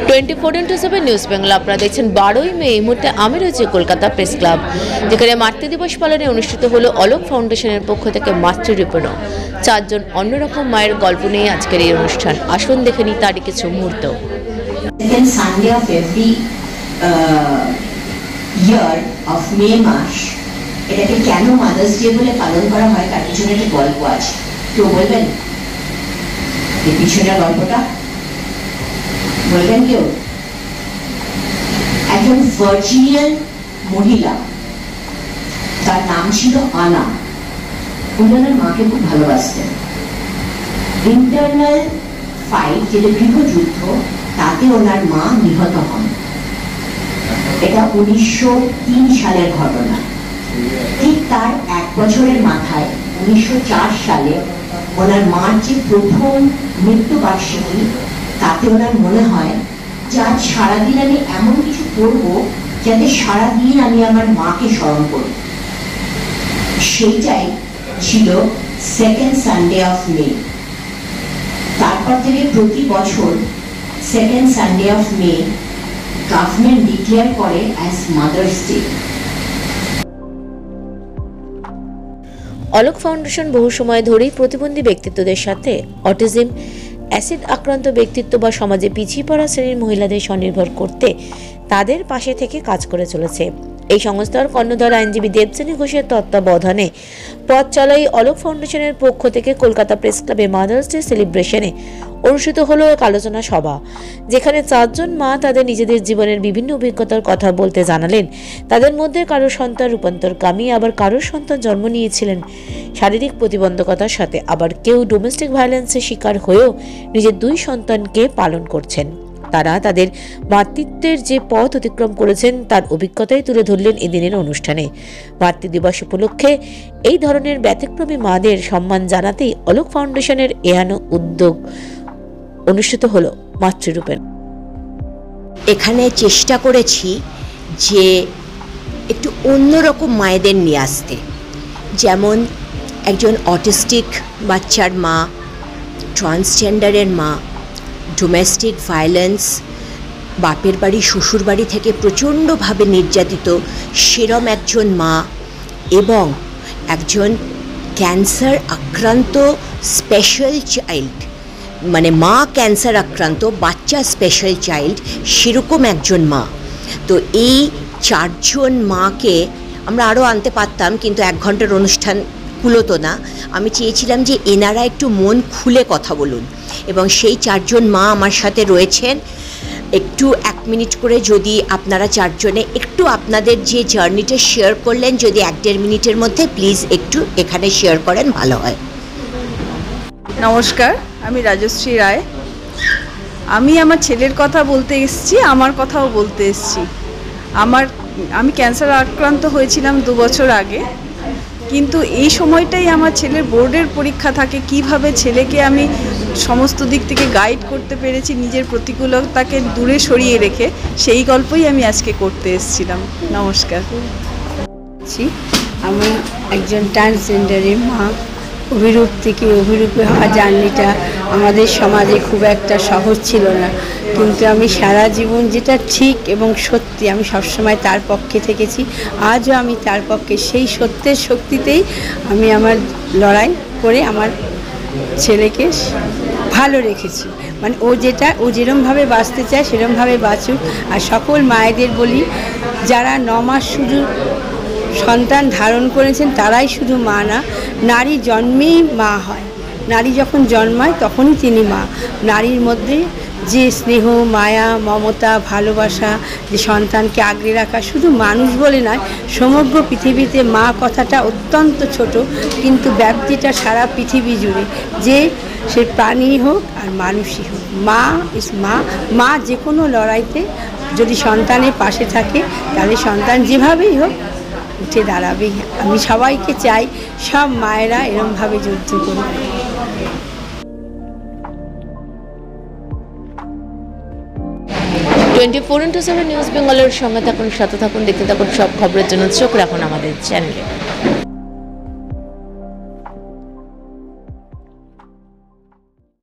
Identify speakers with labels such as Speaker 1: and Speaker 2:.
Speaker 1: 24x7 news Bangla আপনারা দেখছেন 12ই মে। এই মুহূর্তে আমি রয়েছে কলকাতা প্রেস ক্লাব, যেখানে মাতৃ দিবস পালনে অনুষ্ঠিত হলো অলোক ফাউন্ডেশনের পক্ষ থেকে মাতৃরূপণ। 4 জন অন্যরকম মায়ের গল্প নিয়ে আজকের এই অনুষ্ঠান। আসুন দেখে নিই তারই কিছু মুহূর্ত।
Speaker 2: Sunday of every year of May মাস এটাকে কেন মাদার্স ডে বলে পালন করা হয় তার পিছনে একটা গল্প আছে। কেউ বলবেন এই পিছনের গল্পটা? বলবেন কেউ? একজন ভার্জিনিয়ান মহিলা, তার নাম ছিল আনা। উনি ওনার মাকে খুব ভালোবাসতেন। ইন্টারনাল ফাইট, যেটা গৃহযুদ্ধ, তাতে ওনার মা নিহত হন। এটা 1903 সালের ঘটনা। ঠিক তার 1 বছরের মাথায় 1904 সালে ওনার মার যে প্রথম মৃত্যুবার্ষিকী, তাতে ওনার মনে হয় যে আজ সারাদিন আমি এমন কিছু করবো যাতে সারাদিন আমি আমার মাকে স্মরণ করি। সেইটাই ছিল সেকেন্ড সানডে অফ মে। তারপর থেকে প্রতি বছর second Sunday of May government declare করে as mother's day.
Speaker 1: Alok foundation বহু সময় ধরেই প্রতিবন্ধী ব্যক্তিত্বদের সাথে অটিজম, অ্যাসিড আক্রান্ত ব্যক্তিত্ব বা সমাজে পিছিয়ে পড়া শ্রেণীর মহিলাদের স্বনির্ভর করতে তাদের পাশে থেকে কাজ করে চলেছে। এই সংস্থার কর্ণধার আইনজীবী দেবশ্রেণী ঘোষের তত্ত্বাবধানে পথ চলা এই অলোক ফাউন্ডেশনের পক্ষ থেকে কলকাতা প্রেস ক্লাবে মাদার্স ডে সেলিব্রেশনে অনুষ্ঠিত হলো এক আলোচনা সভা, যেখানে 4 জন মা তাদের নিজেদের জীবনের বিভিন্ন অভিজ্ঞতার কথা বলতে জানালেন। তাদের মধ্যে কারো সন্তান রূপান্তরকামী, আবার কারোর সন্তান জন্ম নিয়েছিলেন শারীরিক প্রতিবন্ধকতার সাথে, আবার কেউ ডোমেস্টিক ভায়োলেন্সের শিকার হয়েও নিজের 2 সন্তানকে পালন করছেন। তারা তাদের মাতৃত্বের যে পথ অতিক্রম করেছেন তার অভিজ্ঞতাই তুলে ধরলেন এদিনের অনুষ্ঠানে। মাতৃদিবস উপলক্ষে এই ধরনের ব্যতিক্রমী মাদের সম্মান জানাতেই অলোক ফাউন্ডেশনের এহানো উদ্যোগ অনুষ্ঠিত হলো মাতৃরূপণ।
Speaker 3: এখানে চেষ্টা করেছি যে একটু অন্যরকম মায়েদের নিয়ে আসতে, যেমন একজন অটিস্টিক বাচ্চার মা, ট্রান্সজেন্ডারের মা, ডোমেস্টিক ভায়োলেন্স, বাপের বাড়ি শ্বশুর বাড়ি থেকে প্রচণ্ডভাবে নির্যাতিত সেরম একজন মা, এবং একজন ক্যান্সার আক্রান্ত স্পেশাল চাইল্ড, মানে মা ক্যান্সার আক্রান্ত, বাচ্চা স্পেশাল চাইল্ড, সেরকম একজন মা। তো এই 4 জন মাকে আমরা আরও আনতে পারতাম, কিন্তু 1 ঘন্টার অনুষ্ঠান কুলোতো না। আমি চেয়েছিলাম যে এনারা একটু মন খুলে কথা বলুন, এবং সেই 4 জন মা আমার সাথে রয়েছেন। একটু 1 মিনিট করে যদি আপনারা 4 জনে একটু আপনাদের যে জার্নিটা শেয়ার করলেন, যদি 1-1.5 মিনিটের মধ্যে প্লিজ একটু এখানে শেয়ার করেন, ভালো হয়।
Speaker 4: নমস্কার, আমি রাজশ্রী রায়। আমি আমার ছেলের কথা বলতে এসেছি, আমার কথাও বলতে এসেছি। আমি ক্যান্সার আক্রান্ত হয়েছিলাম 2 বছর আগে, কিন্তু এই সময়টাই আমার ছেলের বোর্ডের পরীক্ষা থাকে। কিভাবে ছেলেকে আমি সমস্ত দিক থেকে গাইড করতে পেরেছি, নিজের প্রতিকূলতাকে দূরে সরিয়ে রেখে, সেই গল্পই আমি আজকে করতে এসেছিলাম। নমস্কার।
Speaker 5: আমি একজন ট্রান্সজেন্ডারের মা। অভিরূপ থেকে অভিরূপে হওয়া জার্নিটা আমাদের সমাজে খুব একটা সহজ ছিল না, কিন্তু আমি সারা জীবন যেটা ঠিক এবং সত্যি, আমি সবসময় তার পক্ষে থেকেছি। আজও আমি তার পক্ষে। সেই সত্যের শক্তিতেই আমি আমার লড়াই করে আমার ছেলেকে ভালো রেখেছি। মানে ও যেরমভাবে বাঁচতে চায় সেরমভাবে বাঁচুক। আর সকল মায়েদের বলি, যারা 9 মাস শুধু সন্তান ধারণ করেছেন তারাই শুধু মা না, নারী জন্মেই মা হয়। নারী যখন জন্মায় তখনই তিনি মা। নারীর মধ্যে যে স্নেহ, মায়া, মমতা, ভালোবাসা, যে সন্তানকে আগলে রাখা, শুধু মানুষ বলে নয়, সমগ্র পৃথিবীতে মা কথাটা অত্যন্ত ছোট, কিন্তু ব্যাপ্তিটা সারা পৃথিবী জুড়ে। যে সে প্রাণী হোক আর মানুষই হোক, মা ইজ মা। মা যে কোনো লড়াইতে যদি সন্তানের পাশে থাকে, তাহলে সন্তান যেভাবেই হোক উঠে দাঁড়াবে। আমি সবাইকে চাই সব মায়েরা এরমভাবে যুদ্ধ করুক।
Speaker 1: 24x7 নিউজ বেঙ্গলের সঙ্গে থাকুন, সাথে থাকুন, দেখতে থাকুন সব খবরের জন্য চোখ রাখুন আমাদের চ্যানেলে।